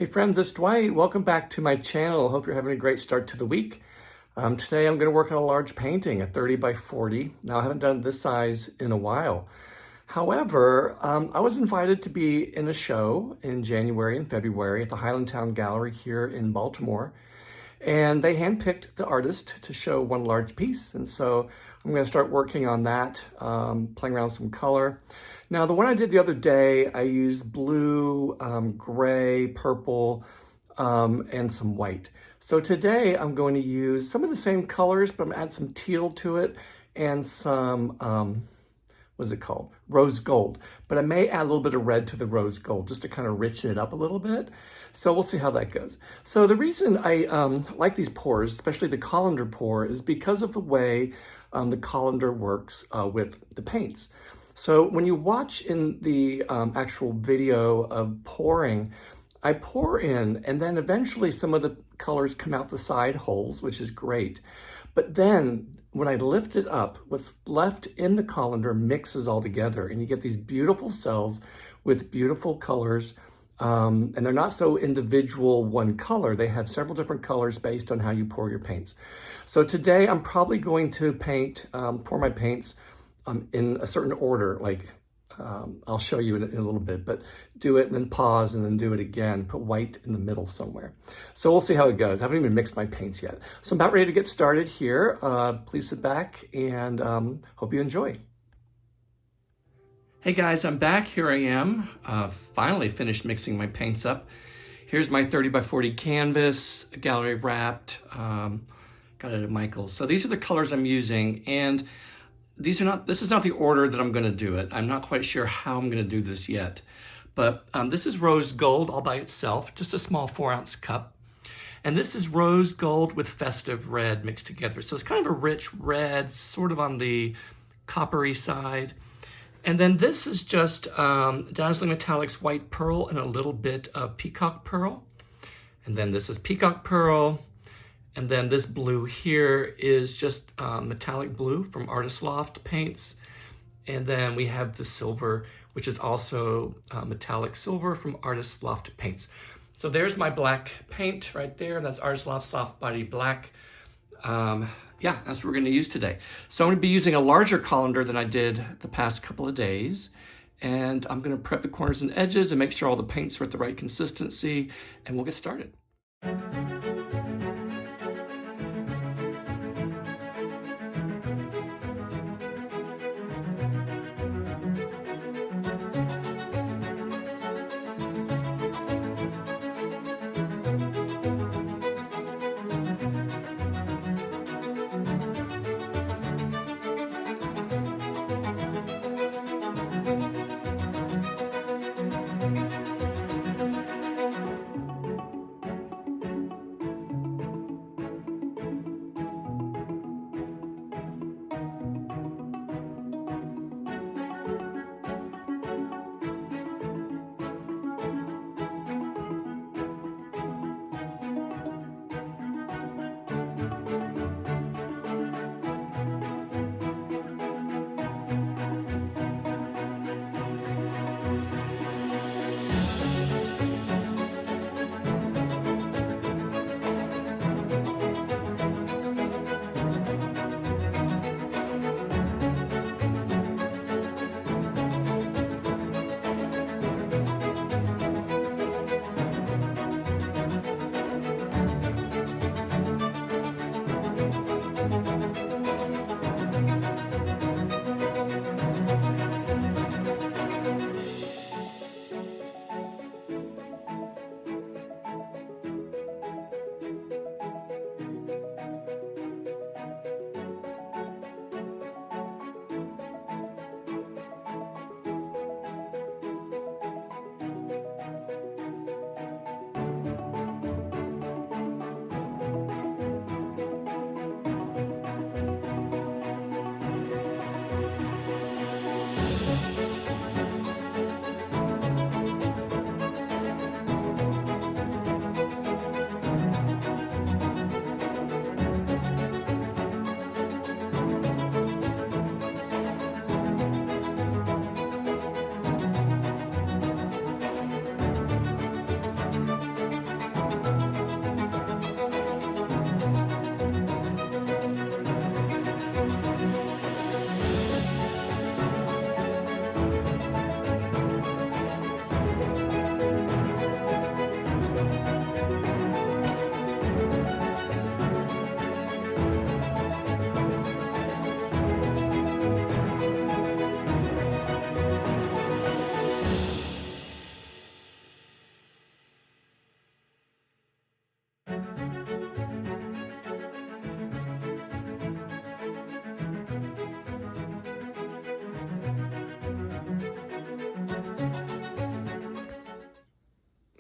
Hey friends, it's Dwight. Welcome back to my channel. Hope you're having a great start to the week. Today I'm going to work on a large painting, a 30 by 40. Now I haven't done this size in a while. However, I was invited to be in a show in January and February at the Highlandtown Gallery here in Baltimore. And they handpicked the artist to show one large piece. And so I'm going to start working on that, playing around with some color. Now, the one I did the other day, I used blue, gray, purple, and some white. So today I'm going to use some of the same colors, but I'm going to add some teal to it and some, what is it called? Rose gold. But I may add a little bit of red to the rose gold just to kind of richen it up a little bit. So we'll see how that goes. So the reason I like these pours, especially the Colander pour, is because of the way the Colander works with the paints. So when you watch in the actual video of pouring, I pour in and then eventually some of the colors come out the side holes, which is great. But then when I lift it up, what's left in the Colander mixes all together and you get these beautiful cells with beautiful colors. And they're not so individual one color. They have several different colors based on how you pour your paints. So today I'm probably going to pour my paints in a certain order, like I'll show you in a little bit, but do it and then pause and then do it again, put white in the middle somewhere. So we'll see how it goes. I haven't even mixed my paints yet. So I'm about ready to get started here. Please sit back and hope you enjoy. Hey guys, I'm back. Here I am. Finally finished mixing my paints up. Here's my 30 by 40 canvas, gallery wrapped, got it at Michael's. So these are the colors I'm using, and this is not the order that I'm gonna do it. I'm not quite sure how I'm gonna do this yet. But this is rose gold all by itself, just a small 4-ounce cup. And this is rose gold with festive red mixed together. So it's kind of a rich red, sort of on the coppery side. And then this is just Dazzling Metallics white pearl and a little bit of peacock pearl. And then this is peacock pearl. And then this blue here is just metallic blue from Artist Loft paints. And then we have the silver, which is also metallic silver from Artist Loft paints. So there's my black paint right there. That's Artist Loft Soft Body Black. Yeah, that's what we're going to use today. So I'm going to be using a larger colander than I did the past couple of days. And I'm going to prep the corners and edges and make sure all the paints are at the right consistency, and we'll get started.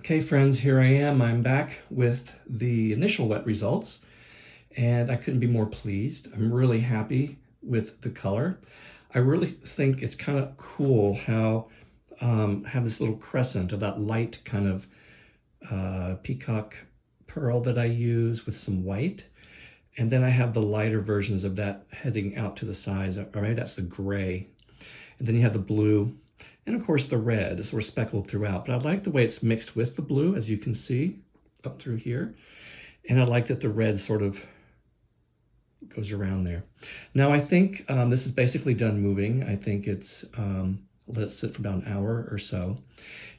Okay, friends, here I am. I'm back with the initial wet results, and I couldn't be more pleased. I'm really happy with the color. I really think it's kind of cool how have this little crescent of that light kind of peacock pearl that I use with some white. And then I have the lighter versions of that heading out to the sides, or maybe that's the gray. And then you have the blue. And of course the red is sort of speckled throughout, but I like the way it's mixed with the blue, as you can see up through here. And I like that the red sort of goes around there. Now I think this is basically done moving. I think it's let it sit for about an hour or so.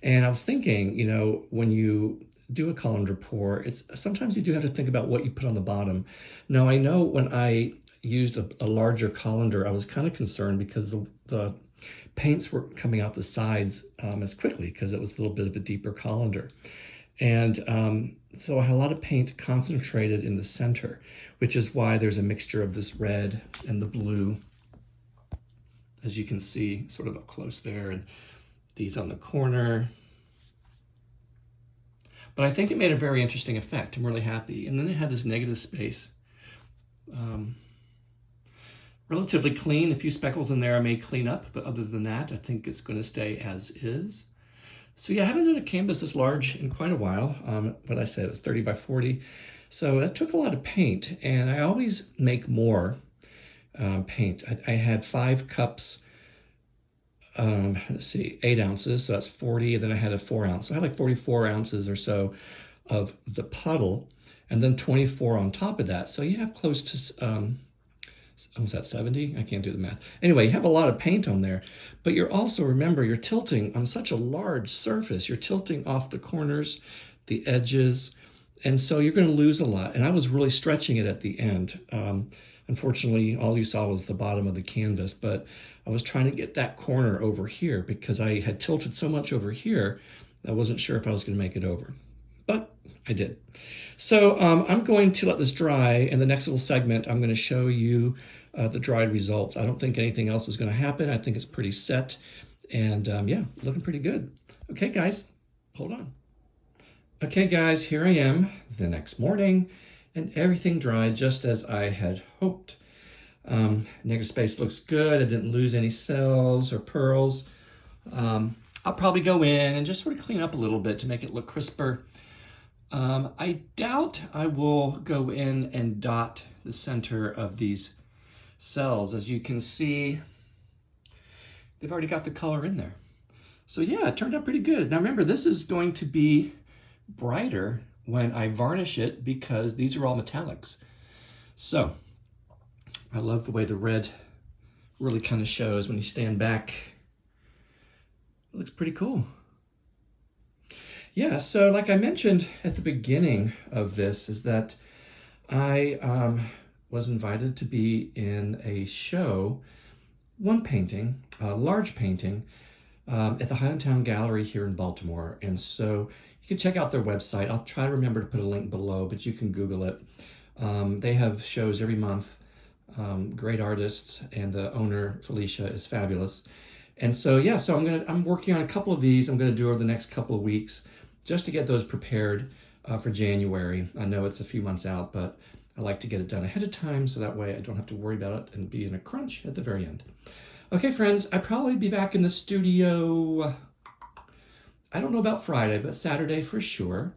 And I was thinking, you know, when you do a colander pour, it's sometimes you do have to think about what you put on the bottom. Now I know when I used a larger colander, I was kind of concerned because the paints were coming out the sides as quickly because it was a little bit of a deeper colander. And so I had a lot of paint concentrated in the center, which is why there's a mixture of this red and the blue, as you can see sort of up close there, and these on the corner. But I think it made a very interesting effect. I'm really happy. And then it had this negative space. Relatively clean, a few speckles in there I may clean up, but other than that, I think it's going to stay as is. So yeah, I haven't done a canvas this large in quite a while. What I said, it was 30 by 40. So that took a lot of paint, and I always make more paint. I had 5 cups, let's see, 8 ounces, so that's 40, and then I had a 4 ounce. So I had like 44 ounces or so of the puddle, and then 24 on top of that. So you have close to, was that 70? I can't do the math. Anyway, you have a lot of paint on there, but you're also, remember, you're tilting on such a large surface. You're tilting off the corners, the edges, and so you're going to lose a lot. And I was really stretching it at the end. Unfortunately, all you saw was the bottom of the canvas, but I was trying to get that corner over here because I had tilted so much over here, I wasn't sure if I was going to make it over, but I did. So I'm going to let this dry. In the next little segment, I'm going to show you the dried results. I don't think anything else is going to happen. I think it's pretty set, and yeah, looking pretty good. Okay, guys, hold on. Okay, guys, here I am the next morning, and everything dried just as I had hoped. Negative space looks good. I didn't lose any cells or pearls. I'll probably go in and just sort of clean up a little bit to make it look crisper. I doubt I will go in and dot the center of these cells. As you can see, they've already got the color in there. So yeah, it turned out pretty good. Now remember, this is going to be brighter when I varnish it because these are all metallics. So I love the way the red really kind of shows when you stand back. It looks pretty cool. Yeah, so like I mentioned at the beginning of this is that I was invited to be in a show, one painting, a large painting, at the Highlandtown Gallery here in Baltimore. And so you can check out their website. I'll try to remember to put a link below, but you can Google it. They have shows every month, great artists, and the owner, Felicia, is fabulous. And so, yeah, so I'm working on a couple of these I'm gonna do over the next couple of weeks just to get those prepared for January. I know it's a few months out, but I like to get it done ahead of time so that way I don't have to worry about it and be in a crunch at the very end. Okay, friends, I'll probably be back in the studio, I don't know about Friday, but Saturday for sure.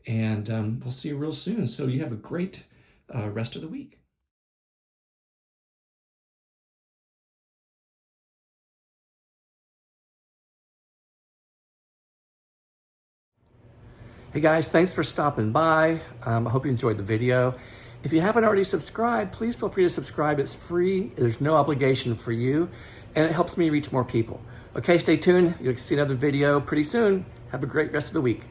And we'll see you real soon. So you have a great rest of the week. Hey guys, thanks for stopping by. I hope you enjoyed the video. If you haven't already subscribed, please feel free to subscribe. It's free, there's no obligation for you, and it helps me reach more people. Okay, stay tuned. You'll see another video pretty soon. Have a great rest of the week.